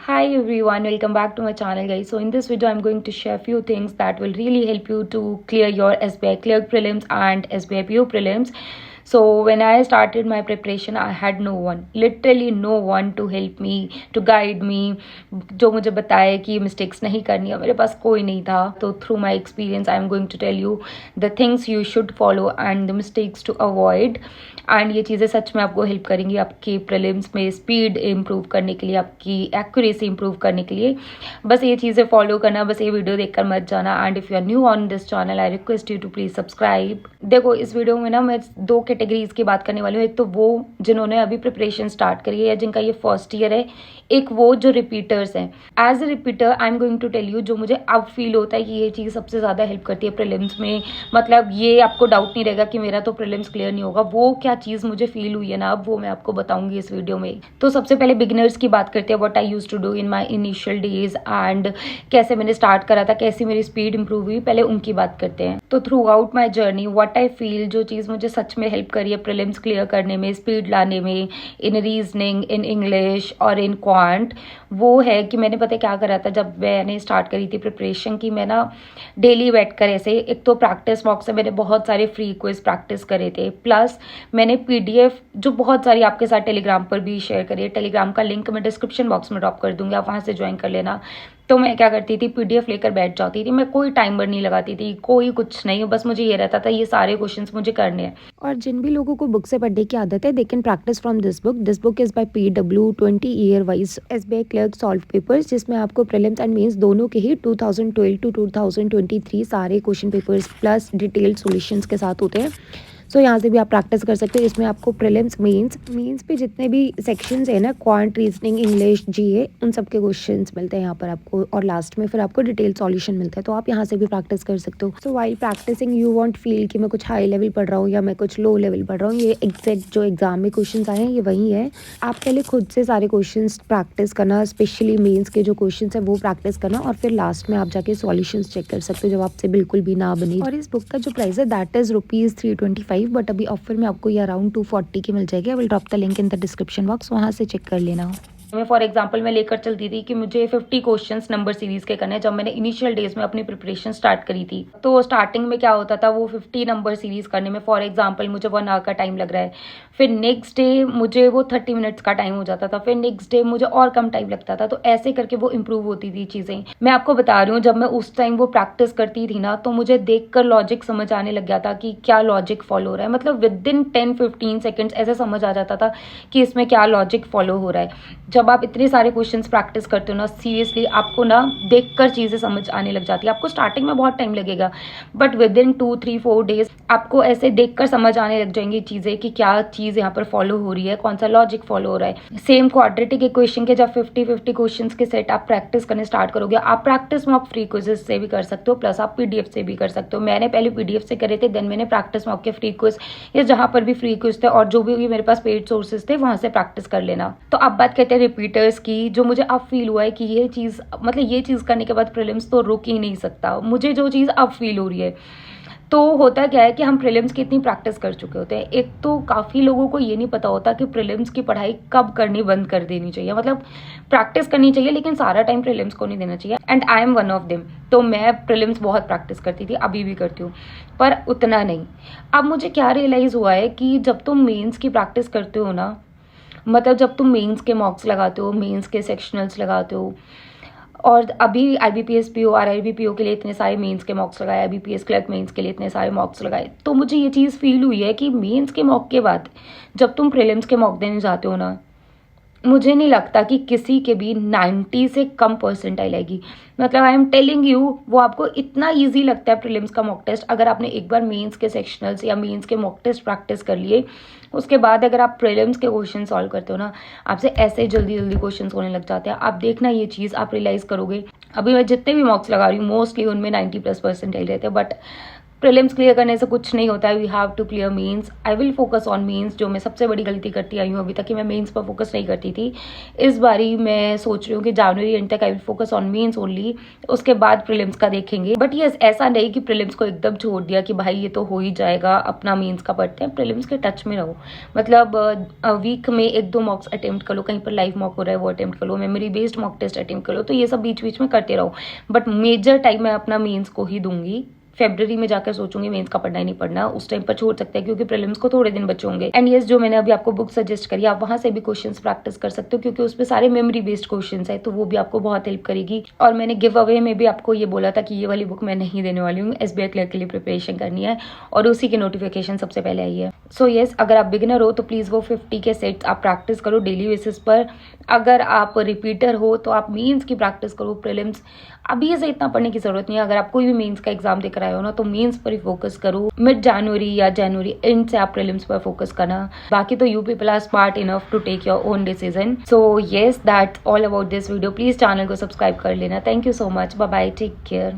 Hi everyone, welcome back to my channel guys. So in this video I'm going to share few things that will really help you to clear your SBI Clerk prelims and SBI PO prelims. So when I started my preparation I had no one, literally no one to help me, to guide me, जो मुझे बताए कि mistakes नहीं करनी है, मेरे पास कोई नहीं था. तो through my experience I am going to tell you the things you should follow and the mistakes to avoid. And ये चीज़ें सच में आपको हेल्प करेंगी आपकी प्रीलिम्स में स्पीड इम्प्रूव करने के लिए, आपकी एक्यूरेसी इम्प्रूव करने के लिए. बस ये चीज़ें फॉलो करना, बस ये वीडियो देखकर मत जाना. And if you are new on this channel I request you to please subscribe. देखो इस वीडियो में ना मैं दो कैटेगरीज की बात करने वाली हूँ. एक तो वो जिन्होंने अभी प्रिपरेशन स्टार्ट करी है या जिनका ये फर्स्ट ईयर है, एक वो जो रिपीटर्स हैं. As a repeater I am going to tell you जो मुझे अब फील होता है कि ये चीज़ सबसे ज़्यादा हेल्प करती है प्रीलिम्स में. मतलब ये आपको डाउट नहीं रहेगा कि मेरा तो प्रीलिम्स क्लियर नहीं होगा. वो क्या चीज़ मुझे फील हुई है ना, अब वो मैं आपको बताऊंगी इस वीडियो में. तो सबसे पहले बिगिनर्स की बात करते हैं, what I used to do in my initial days and कैसे मैंने स्टार्ट करा था, कैसी मेरी स्पीड इंप्रूव हुई, पहले उनकी बात करते हैं. तो through out my journey what I feel, जो चीज़ मुझे सच में हेल्प करी है प्रीलिम्स क्लियर करने में, स्पीड लाने में, इन रीजनिंग, इन इंग्लिश और इन क्वांट, वो है कि मैंने पता क्या करा था जब मैंने स्टार्ट करी थी प्रिपरेशन की. मैं ना डेली बैठ कर ऐसे, एक तो प्रैक्टिस बॉक्स से मैंने बहुत सारे फ्री क्विज प्रैक्टिस करे थे, प्लस मैंने पीडीएफ जो बहुत सारी आपके साथ टेलीग्राम पर भी शेयर करी है. टेलीग्राम का लिंक मैं डिस्क्रिप्शन बॉक्स में ड्रॉप कर दूंगी, आप वहाँ से ज्वाइन कर लेना. तो मैं क्या करती थी, पीडीएफ लेकर बैठ जाती थी. मैं कोई टाइमर नहीं लगाती थी, कोई कुछ नहीं, बस मुझे ये रहता था ये सारे क्वेश्चंस मुझे करने हैं. और जिन भी लोगों को बुक से पढ़ने की आदत है they can practice from this book. This book is by PW 20 year wise SBI clerk solve papers, जिसमें आपको प्रीलिम्स एंड मेंस दोनों के ही 2012 टू 2023 सारे question papers plus detailed solutions के साथ होते हैं. सो यहाँ से भी आप प्रैक्टिस कर सकते हो. इसमें आपको प्रीलिम्स मेंस पे जितने भी सेक्शंस है ना, क्वांट, रीजनिंग, इंग्लिश, जीए, उन सब के क्वेश्चंस मिलते हैं यहाँ पर आपको, और लास्ट में फिर आपको डिटेल सॉल्यूशन मिलता है. तो आप यहाँ से भी प्रैक्टिस कर सकते हो. So while practising you won't feel कि मैं कुछ हाई लेवल पढ़ रहा हूँ या मैं कुछ लो लेवल पढ़ रहा हूँ. ये एग्जैक्ट जो एग्जाम में क्वेश्चन आए हैं ये वही है. आप पहले खुद से सारे क्वेश्चन प्रैक्टिस करना, स्पेशली मेन्स के जो क्वेश्चन है वो प्रैक्टिस करना, और फिर लास्ट में आप जाके सॉल्यूशन चेक कर सकते हो जब आपसे बिल्कुल भी ना बने. और इस बुक का जो प्राइस है दैट इज ₹325, बट अभी ऑफर में आपको ये अराउंड 240 की मिल जाएगी. I will drop the link in the description box, वहाँ से चेक कर लेना. मैं फॉर एग्जांपल मैं लेकर चलती थी कि मुझे 50 क्वेश्चंस नंबर सीरीज के करने हैं. जब मैंने इनिशियल डेज में अपनी प्रिपरेशन स्टार्ट करी थी तो स्टार्टिंग में क्या होता था, वो 50 नंबर सीरीज करने में फॉर एग्जांपल मुझे 1 आवर का टाइम लग रहा है, फिर नेक्स्ट डे मुझे वो 30 मिनट्स का टाइम हो जाता था, फिर नेक्स्ट डे मुझे और कम टाइम लगता था. तो ऐसे करके वो इम्प्रूव होती थी चीज़ें. मैं आपको बता रही हूँ जब मैं उस टाइम वो प्रैक्टिस करती थी ना, तो मुझे देख कर लॉजिक समझ आने लग गया था कि क्या लॉजिक फॉलो हो रहा है. मतलब विद इन 10-15 सेकेंड्स ऐसे समझ आ जाता था कि इसमें क्या लॉजिक फॉलो हो रहा है. जब आप इतने सारे क्वेश्चंस प्रैक्टिस करते हो ना, सीरियसली आपको ना देखकर चीज़ें समझ आने लग जाती है. आपको स्टार्टिंग में बहुत टाइम लगेगा, बट विद इन 2-3-4 डेज आपको ऐसे देखकर समझ आने लग जाएंगी चीज़ें कि क्या चीज़ यहाँ पर फॉलो हो रही है, कौन सा लॉजिक फॉलो हो रहा है. सेम क्वाड्रेटिक इक्वेशन के जब 50-50 क्वेश्चंस के सेट आप प्रैक्टिस करने स्टार्ट करोगे, आप प्रैक्टिस मॉक फ्री क्विजेस से भी कर सकते हो, प्लस आप पीडीएफ से भी कर सकते हो. मैंने पहले पीडीएफ से करे थे, देन मैंने प्रैक्टिस मॉक के फ्री क्विज या जहाँ पर भी फ्री क्विज थे और जो भी मेरे पास पेड सोर्सेज थे वहाँ से प्रैक्टिस कर लेना. तो अब बात करते हैं रिपीटर्स की. जो मुझे अब फील हुआ है कि ये चीज़, मतलब ये चीज़ करने के बाद प्रीलिम्स तो रुक ही नहीं सकता. मुझे जो चीज़ अब फील हो रही है, तो होता क्या है कि हम प्रीलिम्स की इतनी प्रैक्टिस कर चुके होते हैं. एक तो काफ़ी लोगों को ये नहीं पता होता कि प्रीलिम्स की पढ़ाई कब करनी बंद कर देनी चाहिए. मतलब प्रैक्टिस करनी चाहिए लेकिन सारा टाइम प्रीलिम्स को नहीं देना चाहिए, and I am one of them. तो मैं प्रीलिम्स बहुत प्रैक्टिस करती थी, अभी भी करती हूँ, पर उतना नहीं. अब मुझे क्या रियलाइज़ हुआ है कि जब तुम मेन्स की प्रैक्टिस करते हो ना, मतलब जब तुम मेंस के मॉक्स लगाते हो, मेंस के सेक्शनल्स लगाते हो, और अभी IBPS PO RRB PO के लिए इतने सारे मेंस के मॉक्स लगाए, IBPS क्लर्क मेंस के लिए इतने सारे मॉक्स लगाए, तो मुझे ये चीज़ फील हुई है कि मेंस के मॉक के बाद जब तुम प्रीलिम्स के मॉक देने जाते हो ना, मुझे नहीं लगता कि किसी के भी 90 से कम परसेंटाइल आएगी. मतलब आई एम टेलिंग यू, वो आपको इतना इजी लगता है प्रीलिम्स का मॉक टेस्ट. अगर आपने एक बार मेंस के सेक्शनल्स या मेंस के मॉक टेस्ट प्रैक्टिस कर लिए, उसके बाद अगर आप प्रीलिम्स के क्वेश्चन सॉल्व करते हो ना, आपसे ऐसे जल्दी जल्दी क्वेश्चन होने लग जाते हैं. आप देखना ये चीज़ आप रियलाइज़ करोगे. अभी मैं जितने भी मॉक्स लगा रही हूँ मोस्टली उनमें 90+ परसेंटाइल रहते हैं, बट प्रीलिम्स क्लियर करने से कुछ नहीं होता है, we have to clear mains. I will focus on mains, जो मैं सबसे बड़ी गलती करती आई हूँ अभी तक कि मैं मेंस पर फोकस नहीं करती थी। इस बारी मैं सोच रही हूँ कि जनवरी एंड तक I will focus on mains only, उसके बाद प्रीलिम्स का देखेंगे। बट ये ऐसा नहीं कि प्रीलिम्स को एकदम छोड़ दिया कि भाई ये तो हो ही जाएगा, अपना मेंस का पढ़ते हैं। प्रीलिम्स के टच में रहो, मतलब वीक में 1-2 मॉक्स अटेम्प्ट कर लो, कहीं पर लाइव मॉक हो रहा है वो अटेम्प्ट कर लो, memory based mock test attempt कर लो, तो ये सब बीच बीच में करते रहो। बट मेजर टाइम मैं अपना मेंस को ही दूंगी। फरवरी में जाकर सोचूंगी मेंस का पढ़ना ही नहीं पढ़ना, उस टाइम पर छोड़ सकते हैं क्योंकि प्रीलिम्स को थोड़े दिन बचे होंगे। एंड यस, जो मैंने अभी आपको बुक सजेस्ट करी, आप वहां से भी क्वेश्चंस प्रैक्टिस कर सकते हो क्योंकि उसमें सारे मेमोरी बेस्ड क्वेश्चंस है, तो वो भी आपको बहुत हेल्प करेगी। और मैंने गिव अवे में भी आपको ये बोला था कि ये वाली बुक मैं नहीं देने वाली हूँ, SBI क्लर्क के लिए प्रिपरेशन करनी है और उसी की नोटिफिकेशन सबसे पहले आई है। सो यस, अगर आप बिगिनर हो तो प्लीज वो 50 के सेट्स आप प्रैक्टिस करो डेली बेसिस पर। अगर आप रिपीटर हो तो आप मेंस की प्रैक्टिस करो। प्रीलिम्स अभी से इतना पढ़ने की जरूरत नहीं है। अगर आप कोई भी मेंस का एग्जाम देकर आए हो ना, तो मेंस पर ही फोकस करो। मिड जनवरी या जनवरी एंड से आप प्रीलिम्स पर फोकस करना। बाकी तो you people are smart enough to take your own decision. So yes, that's all about this video. Please channel को सब्सक्राइब कर लेना। Thank you so much, bye bye, take care.